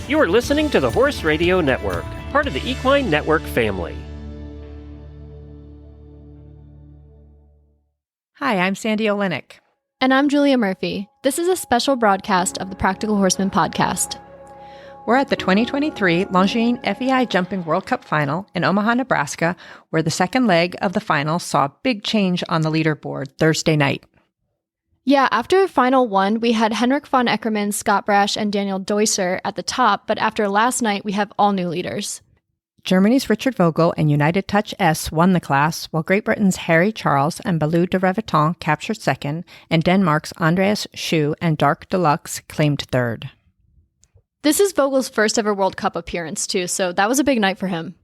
You are listening to the Horse Radio Network, part of the Equine Network family. Hi, I'm Sandy Olenek. And I'm Julia Murphy. This is a special broadcast of the Practical Horseman podcast. We're at the 2023 Longines FEI Jumping World Cup Final in Omaha, Nebraska, where the second leg of the final saw a big change on the leaderboard Thursday night. Yeah, after Final 1, we had Henrik von Eckermann, Scott Brash, and Daniel Deusser at the top, but after last night, we have all new leaders. Germany's Richard Vogel and United Touch S won the class, while Great Britain's Harry Charles and Balou de Reveton captured second, and Denmark's Andreas Schue and Dark Deluxe claimed third. This is Vogel's first ever World Cup appearance, too, so that was a big night for him.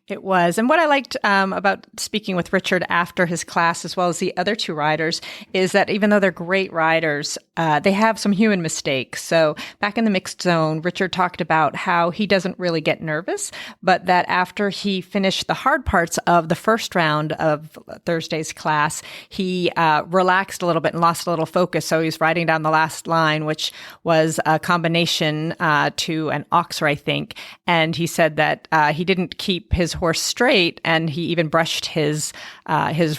It was. And what I liked about speaking with Richard after his class, as well as the other two riders, is that even though they're great riders, they have some human mistakes. So back in the mixed zone, Richard talked about how he doesn't really get nervous, but that after he finished the hard parts of the first round of Thursday's class, he relaxed a little bit and lost a little focus. So he was riding down the last line, which was a combination to an oxer, I think. And he said that he didn't keep his horse straight, and he even brushed his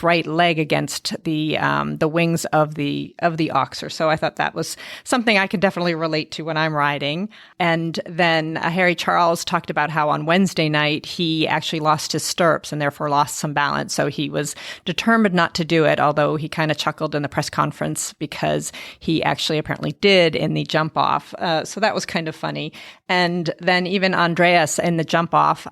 right leg against the wings of the oxer. So I thought that was something I can definitely relate to when I'm riding. And then Harry Charles talked about how on Wednesday night he actually lost his stirrups and therefore lost some balance. So he was determined not to do it, although he kind of chuckled in the press conference because he actually apparently did in the jump off. So that was kind of funny. And then even Andreas in the jump off,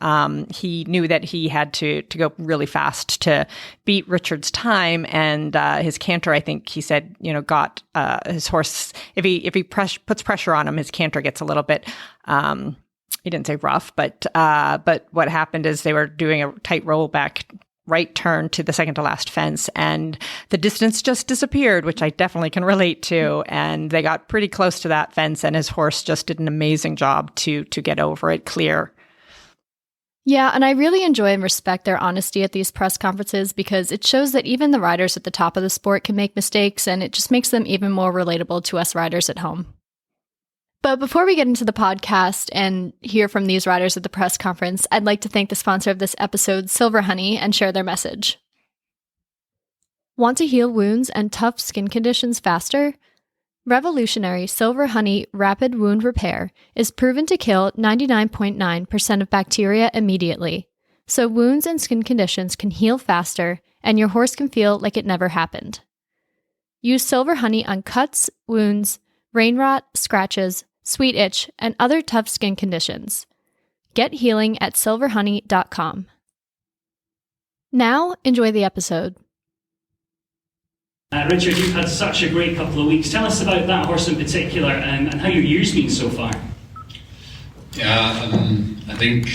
he knew that he had to go really fast to beat Richard's time, and his canter, I think he said, got his horse. If he puts pressure on him, his canter gets a little bit. He didn't say rough, but what happened is they were doing a tight rollback right turn to the second to last fence, and the distance just disappeared, which I definitely can relate to. And they got pretty close to that fence, and his horse just did an amazing job to get over it clear. Yeah, and I really enjoy and respect their honesty at these press conferences because it shows that even the riders at the top of the sport can make mistakes, and it just makes them even more relatable to us riders at home. But before we get into the podcast and hear from these riders at the press conference, I'd like to thank the sponsor of this episode, Silver Honey, and share their message. Want to heal wounds and tough skin conditions faster? Revolutionary Silver Honey Rapid Wound Repair is proven to kill 99.9% of bacteria immediately, so wounds and skin conditions can heal faster and your horse can feel like it never happened. Use Silver Honey on cuts, wounds, rain rot, scratches, sweet itch, and other tough skin conditions. Get healing at silverhoney.com. Now, enjoy the episode. Richard, you've had such a great couple of weeks. Tell us about that horse in particular and how your year's been so far. Yeah, I think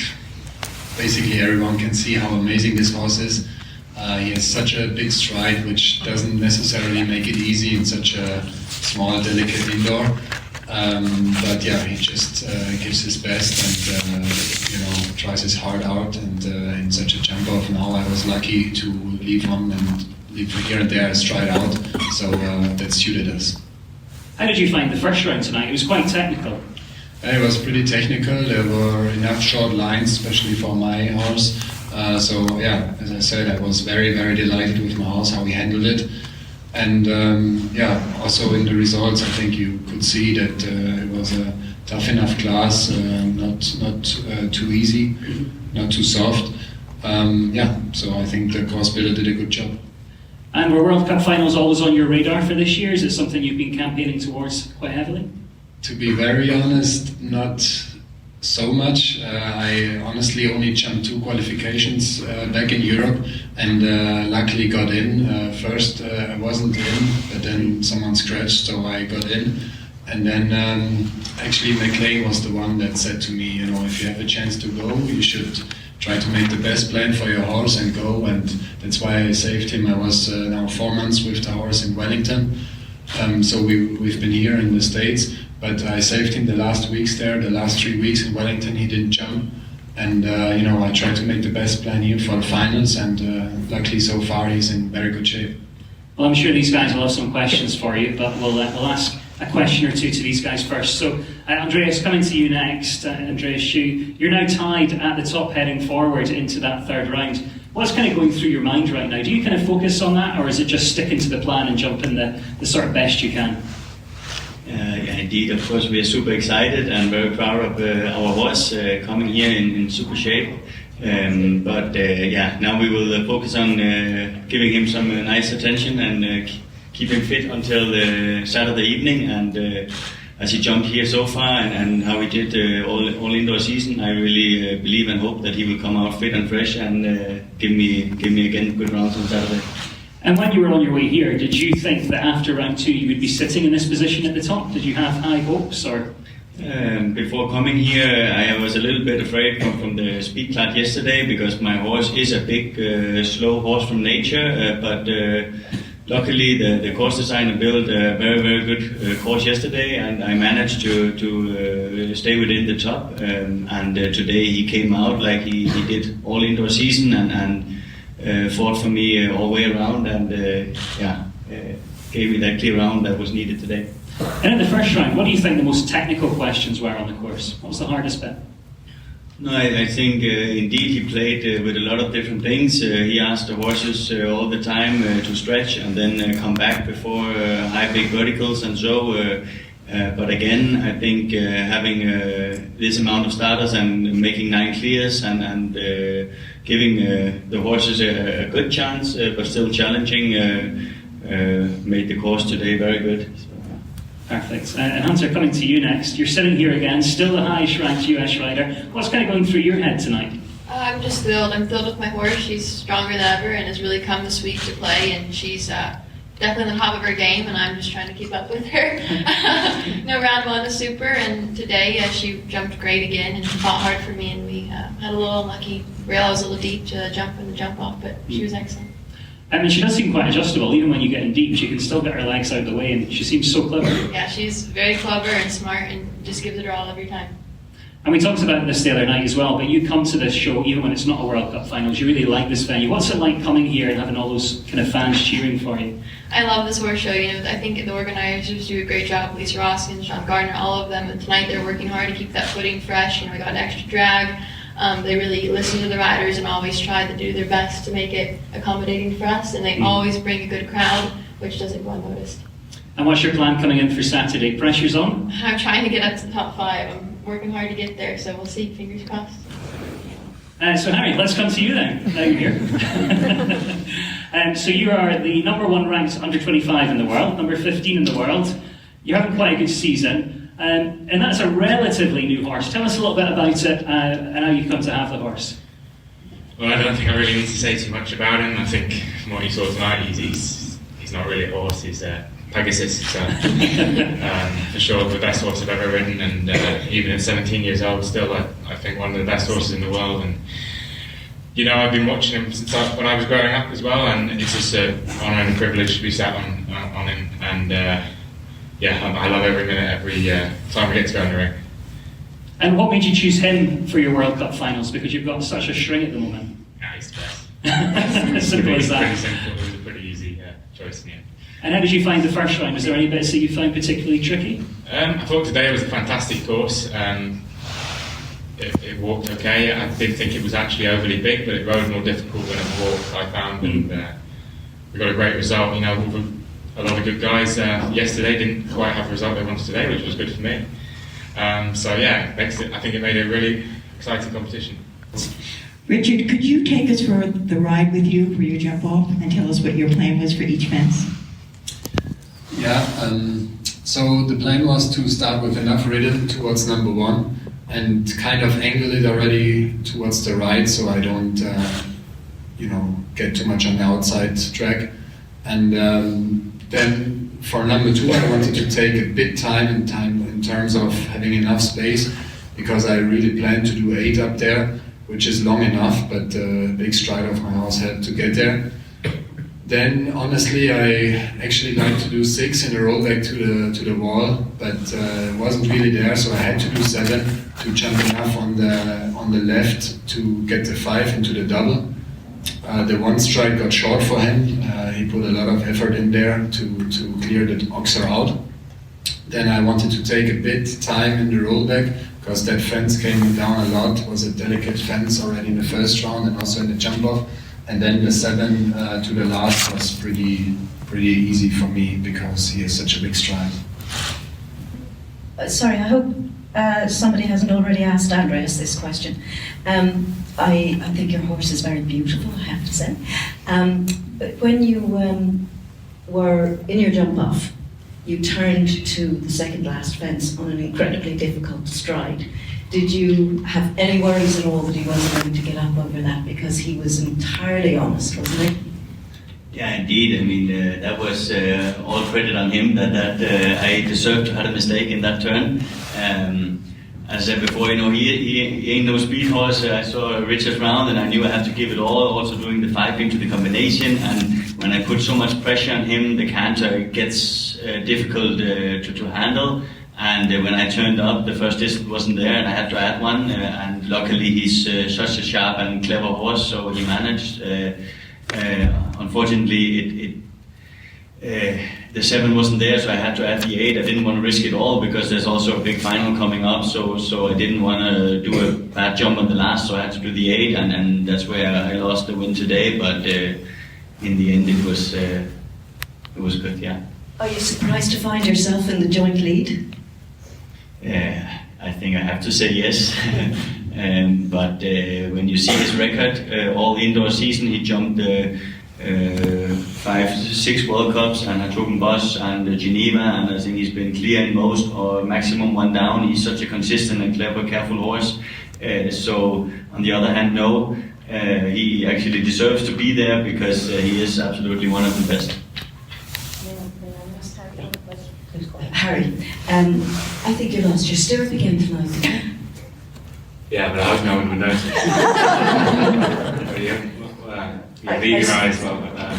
basically everyone can see how amazing this horse is. He has such a big stride, which doesn't necessarily make it easy in such a small, delicate indoor. But yeah, he just gives his best and tries his heart out. And in such a jump off now, I was lucky to leave on and leave here and there, stride out. So that suited us. How did you find the first round tonight? It was quite technical. It was pretty technical. There were enough short lines, especially for my horse. So yeah, as I said, I was very, very delighted with my horse, how he handled it. And also in the results, I think you could see that it was a tough enough class, not too easy, not too soft. So I think the course builder did a good job. And were World Cup finals always on your radar for this year? Is it something you've been campaigning towards quite heavily? To be very honest, not so much. I honestly only jumped 2 qualifications back in Europe, and luckily got in. First I wasn't in, but then someone scratched, so I got in. And then actually McLean was the one that said to me, if you have a chance to go, you should try to make the best plan for your horse and go. And that's why I saved him. I was now 4 months with the horse in Wellington. So we've been here in the States, but I saved him the last weeks there. The last 3 weeks in Wellington he didn't jump, and I tried to make the best plan here for the finals, and luckily so far he's in very good shape. Well, I'm sure these guys will have some questions for you, but we'll ask a question or two to these guys first. So, Andreas, coming to you next. Andreas Schue, you're now tied at the top heading forward into that third round. What's kind of going through your mind right now? Do you kind of focus on that, or is it just sticking to the plan and jumping the sort of best you can? Yeah, indeed. Of course, we are super excited and very proud of our horse coming here in super shape. Now we will focus on giving him some nice attention and keep him fit until Saturday evening. And as he jumped here so far and how he did all indoor season, I really believe and hope that he will come out fit and fresh and give me again good rounds on Saturday. And when you were on your way here, did you think that after round 2 you would be sitting in this position at the top? Did you have high hopes, or? Before coming here, I was a little bit afraid from the speed clat yesterday, because my horse is a big, slow horse from nature. But luckily, the course designer built a very, very good course yesterday, and I managed to stay within the top. And today he came out like he did all indoor season and fought for me all the way around, and gave me that clear round that was needed today. And in the first round, what do you think the most technical questions were on the course? What was the hardest bit? No, I think indeed he played with a lot of different things. He asked the horses all the time to stretch and then come back before high big verticals and so. But again, I think having this amount of starters and making 9 clears and giving the horses a good chance, but still challenging, made the course today very good. Perfect. And Hunter, coming to you next. You're sitting here again, still the highest ranked US rider. What's kind of going through your head tonight? I'm just thrilled. I'm thrilled with my horse. She's stronger than ever and has really come this week to play, and she's definitely on the top of her game, and I'm just trying to keep up with her. Round 1 was super, and today she jumped great again and fought hard for me, and we had a little unlucky rail. I was a little deep to jump in the jump off, but she was excellent. I mean, she does seem quite adjustable. Even when you get in deep, she can still get her legs out of the way, and she seems so clever. Yeah, she's very clever and smart, and just gives it her all every time. And we talked about this the other night as well, but you come to this show even when it's not a World Cup Finals. You really like this venue. What's it like coming here and having all those kind of fans cheering for you? I love this horse show. I think the organizers do a great job. Lisa Roskin, Sean Gardner, all of them. And tonight they're working hard to keep that footing fresh. We got an extra drag. They really listen to the riders and always try to do their best to make it accommodating for us. And they always bring a good crowd, which doesn't go unnoticed. And what's your plan coming in for Saturday? Pressure's on? I'm trying to get up to the top 5. I'm working hard to get there, so we'll see. Fingers crossed. So Harry, let's come to you then. Now you're here. So you are the number 1 ranked under 25 in the world, number 15 in the world. You're having quite a good season. And that's a relatively new horse. Tell us a little bit about it and how you've come to have the horse. Well, I don't think I really need to say too much about him. I think from what you saw tonight, he's not really a horse. He's a Pegasus. For sure, the best horse I've ever ridden, and even at 17 years old, still I think one of the best horses in the world. And I've been watching him since when I was growing up as well, and it's just an honour and a privilege to be sat on him. And I love every minute, every time we get to go in the ring. And what made you choose him for your World Cup Finals? Because you've got such a string at the moment. Yeah, he's the best. As simple as that. Pretty simple. It was a pretty easy choice in the end. And how did you find the first round? Was there any bits that you found particularly tricky? I thought today was a fantastic course. It walked okay. I didn't think it was actually overly big, but it rode more difficult than it walked, I found. And we got a great result. A lot of good guys yesterday didn't quite have the result they wanted today, which was good for me. I think it made a really exciting competition. Richard, could you take us for the ride with you for your jump off and tell us what your plan was for each fence? Yeah, so the plan was to start with enough rhythm towards number 1 and kind of angle it already towards the right, so I don't, get too much on the outside track. And then for number 2, I wanted to take a bit time in terms of having enough space, because I really planned to do 8 up there, which is long enough, but the big stride of my horse had to get there. Then, honestly, I actually like to do 6 in a roll back to the wall, but it wasn't really there, so I had to do 7 to jump enough on the left to get the 5 into the double. The 1 stride got short for him. He put a lot of effort in there to clear the oxer out. Then I wanted to take a bit time in the rollback because that fence came down a lot. It was a delicate fence already in the first round and also in the jump off. And then the 7 to the last was pretty easy for me because he has such a big stride. Sorry, I hope somebody hasn't already asked Andreas this question. I think your horse is very beautiful, I have to say. But when you were in your jump off, you turned to the second last fence on an incredibly difficult stride. Did you have any worries at all that he wasn't going to get up over that? Because he was entirely honest, wasn't he? Yeah, indeed. I mean, that was all credit on him that I deserved to have a mistake in that turn. As I said before, he ain't no speed horse. I saw Richard round and I knew I had to give it all, also doing the 5 into the combination. And when I put so much pressure on him, the canter gets difficult to handle. And when I turned up, the first distance wasn't there and I had to add one. And luckily he's such a sharp and clever horse, so he managed. Unfortunately, the 7 wasn't there, so I had to add the 8. I didn't want to risk it all because there's also a big final coming up, so I didn't want to do a bad jump on the last, so I had to do the 8, and that's where I lost the win today. But in the end, it was good. Yeah. Are you surprised to find yourself in the joint lead? I think I have to say yes. But when you see his record, all indoor season, he jumped 5, 6 World Cups and Herzogenbosch and Geneva, and I think he's been clear in most or maximum 1 down. He's such a consistent and clever, careful horse. So on the other hand, no, he actually deserves to be there because he is absolutely one of the best. Harry, I think you lost your stirrup again tonight, didn't you? Yeah, but I hope no one would notice. These guys,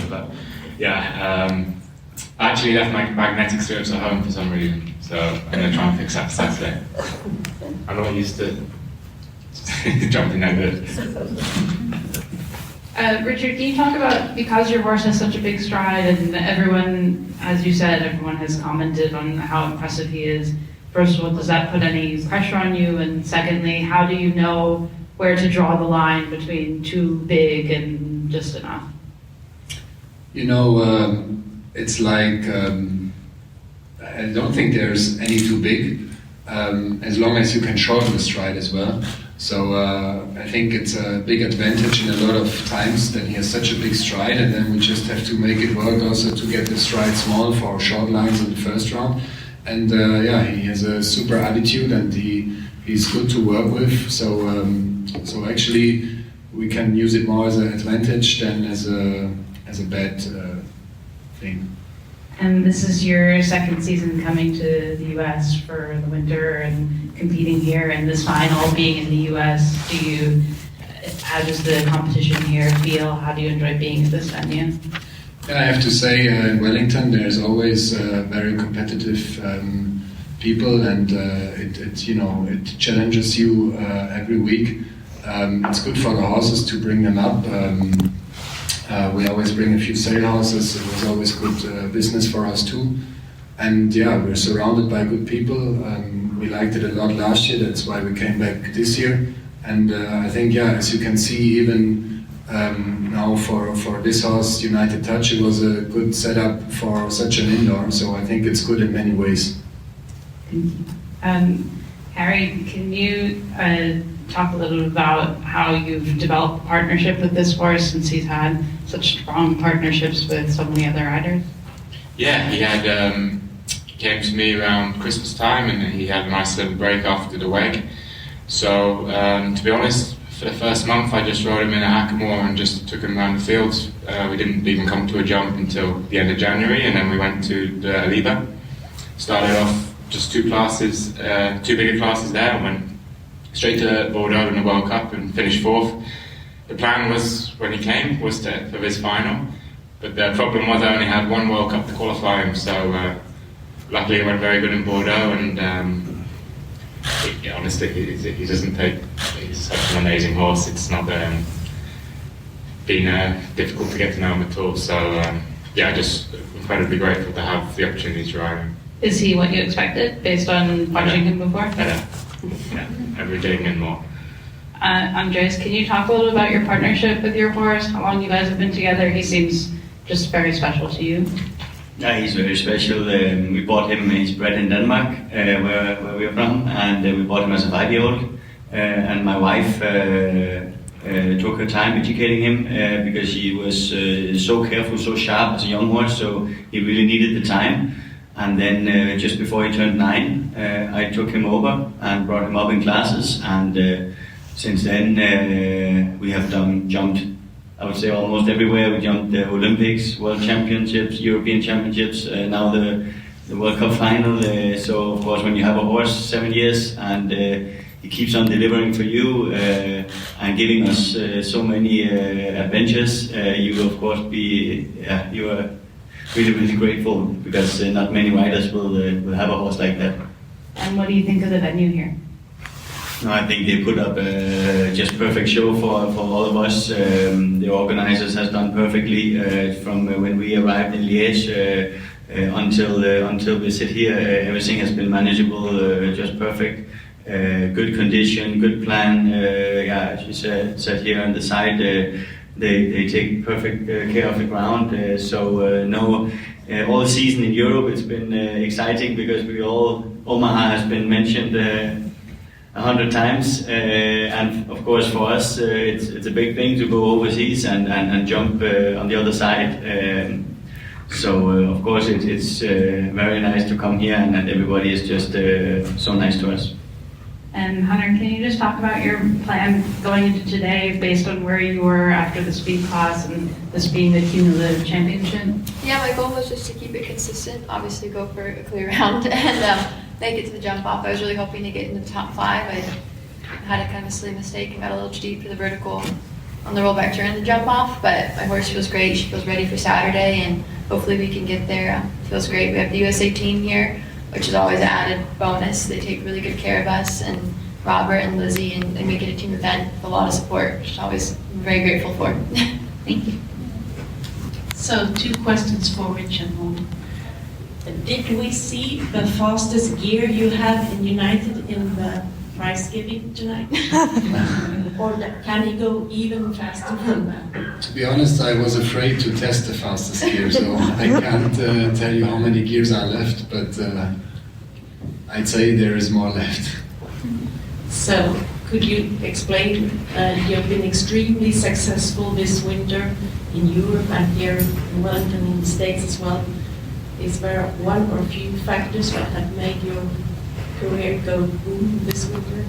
but yeah, I actually left my magnetic stirrups at home for some reason, so I'm going to try and fix that Saturday. I'm not used to jumping that good. Richard, can you talk about, because your horse has such a big stride and everyone, as you said, everyone has commented on how impressive he is. First of all, does that put any pressure on you? And secondly, how do you know where to draw the line between too big and just enough? It's like, I don't think there's any too big, as long as you can shorten the stride as well. So I think it's a big advantage in a lot of times that he has such a big stride, and then we just have to make it work also to get the stride small for short lines in the first round. And he has a super attitude and he's good to work with. So actually we can use it more as an advantage than as a bad thing. And this is your second season coming to the US for the winter and competing here, and this final being in the US. How does the competition here feel? How do you enjoy being at this venue? Yeah, I have to say in Wellington there's always very competitive people, and it challenges you every week. It's good for the horses to bring them up. We always bring a few sale horses. It was always good business for us too. And yeah, we're surrounded by good people. We liked it a lot last year, that's why we came back this year. And I think, as you can see, even now for this horse, United Touch, it was a good setup for such an indoor, so I think it's good in many ways. Harry, can you talk a little about how you've developed a partnership with this horse, since he's had such strong partnerships with so many other riders? Yeah, he came to me around Christmas time and he had a nice little break after the WEG. So to be honest, for the first month I just rode him in a hackamore and just took him around the fields. We didn't even come to a jump until the end of January, and then we went to the Liba. Started off just 2 bigger classes there, and went straight to Bordeaux in the World Cup and finished 4th. The plan was, when he came, was for his final, but the problem was I only had 1 World Cup to qualify him, so luckily it went very good in Bordeaux, and honestly, he doesn't take, he's such an amazing horse. It's not been difficult to get to know him at all, so just incredibly grateful to have the opportunity to ride him. Is he what you expected based on watching him before? Better. Yeah, every day and more. Andres, can you talk a little about your partnership with your horse? How long you guys have been together? He seems just very special to you. Yeah, he's very special. We bought him, he's bred in Denmark, where we're from, and we bought him as a 5-year-old. And my wife took her time educating him because he was so careful, so sharp as a young horse, so he really needed the time. And then just before he turned 9, I took him over and brought him up in classes, and since then we have jumped, I would say, almost everywhere. We jumped the Olympics, World Championships, European Championships, now the World Cup final. So of course when you have a horse 7 years and he keeps on delivering for you and giving us so many adventures, you will of course you are really, really grateful, because not many riders will have a horse like that. And what do you think of the venue here? No, I think they put up just perfect show for all of us. The organizers has done perfectly from when we arrived in Liège until we sit here. Everything has been manageable, just perfect. Good condition, good plan. As you said here on the side, they take perfect care of the ground. All season in Europe it's been exciting, because Omaha has been mentioned 100 times, and of course for us it's a big thing to go overseas and jump on the other side. Of course it's very nice to come here, and everybody is just so nice to us. And Hunter, can you just talk about your plan going into today based on where you were after the speed class and this being the cumulative championship? Yeah, my goal was just to keep it consistent, obviously go for a clear round and make it to the jump off. I was really hoping to get into the top 5. I had a kind of a silly mistake and got a little too deep for the vertical on the rollback turn and the jump off, but my horse feels great. She feels ready for Saturday, and hopefully we can get there. Feels great. We have the USA team here, which is always an added bonus. They take really good care of us, and Robert and Lizzie, and they make it a team event with a lot of support, which I'm always very grateful for. Thank you. So 2 questions for Richard. Did we see the fastest gear you have in United in the prize giving tonight? Or can he go even faster than that? To be honest, I was afraid to test the fastest gear, so I can't tell you how many gears are left, but I'd say there is more left. So, could you explain, you've been extremely successful this winter in Europe and here in Wellington, in the States as well. Is there one or few factors that have made your career go boom this winter?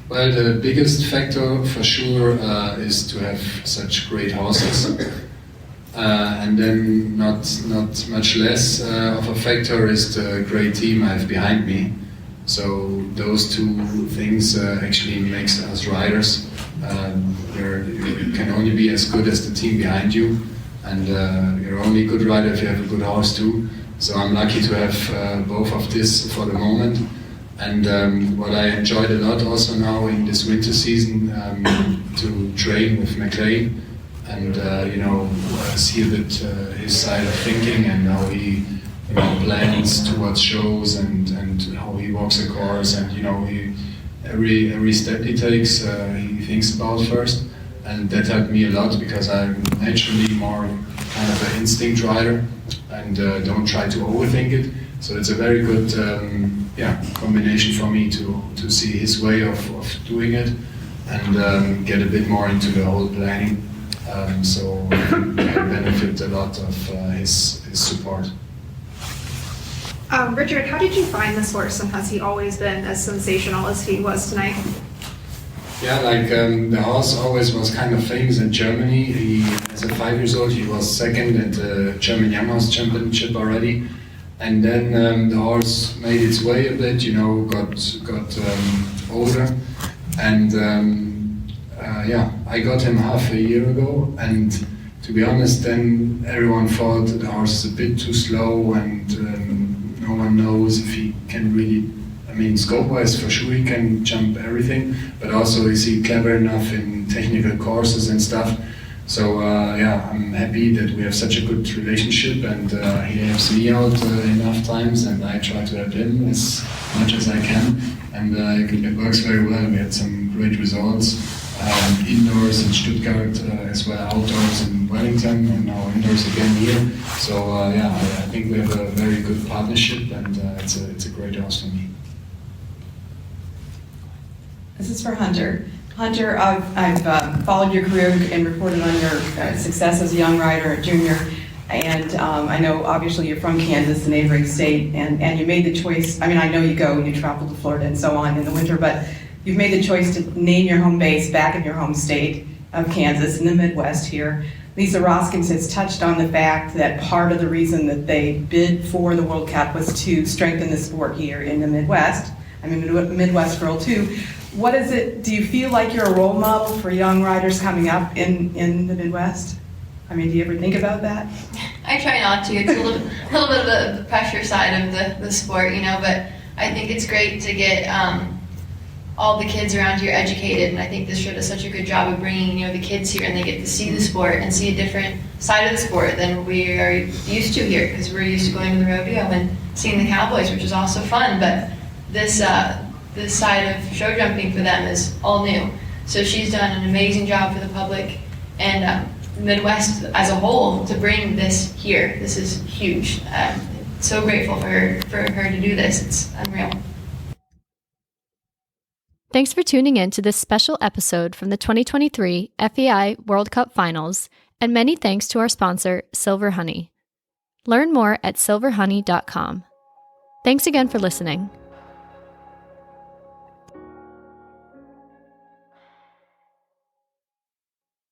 Well, the biggest factor for sure is to have such great horses. And then not much less of a factor is the great team I have behind me. So those 2 things actually makes us riders. You can only be as good as the team behind you, and you're only a good rider if you have a good horse too. So I'm lucky to have both of this for the moment. And what I enjoyed a lot also now in this winter season, to train with McLean and see a bit his side of thinking and how he plans towards shows and how he walks a course, and every step he takes he thinks about first, and that helped me a lot because I'm naturally more kind of an instinct rider and don't try to overthink it. So it's a very good combination for me to see his way of doing it and get a bit more into the whole planning. So I benefit a lot of his support. Richard, how did you find this horse, and has he always been as sensational as he was tonight? Yeah, the horse always was kind of famous in Germany. As a 5-year-old, he was second at the German Young Horse Championship already. And then the horse made its way a bit, got older. And I got him half a year ago. And to be honest, then everyone thought the horse is a bit too slow, and no one knows if he can really, scope-wise for sure he can jump everything, but also is he clever enough in technical courses and stuff. So I'm happy that we have such a good relationship, and he helps me out enough times, and I try to help him as much as I can, and it works very well. We had some great results, indoors in Stuttgart as well, outdoors in Wellington, and now indoors again here. So I think we have a very good partnership, and it's a great horse for me. This is for Hunter. Hunter, I've followed your career and reported on your success as a young rider, a junior, and I know obviously you're from Kansas, a neighboring state, and you made the choice. I mean, I know you travel to Florida and so on in the winter, but you've made the choice to name your home base back in your home state of Kansas in the Midwest here. Lisa Roskins has touched on the fact that part of the reason that they bid for the World Cup was to strengthen the sport here in the Midwest. I'm a Midwest girl too. What is it, do you feel like you're a role model for young riders coming up in the Midwest? I mean, do you ever think about that? I try not to. It's a little bit of the pressure side of the sport, but I think it's great to get all the kids around here educated, and I think this show does such a good job of bringing the kids here, and they get to see the sport and see a different side of the sport than we are used to here, because we're used to going to the rodeo and seeing the cowboys, which is also fun, but this side of show jumping for them is all new. So she's done an amazing job for the public and the Midwest as a whole to bring this here. This is huge. So grateful for her to do this. It's unreal. Thanks for tuning in to this special episode from the 2023 FEI World Cup Finals, and many thanks to our sponsor, Silver Honey. Learn more at silverhoney.com. Thanks again for listening.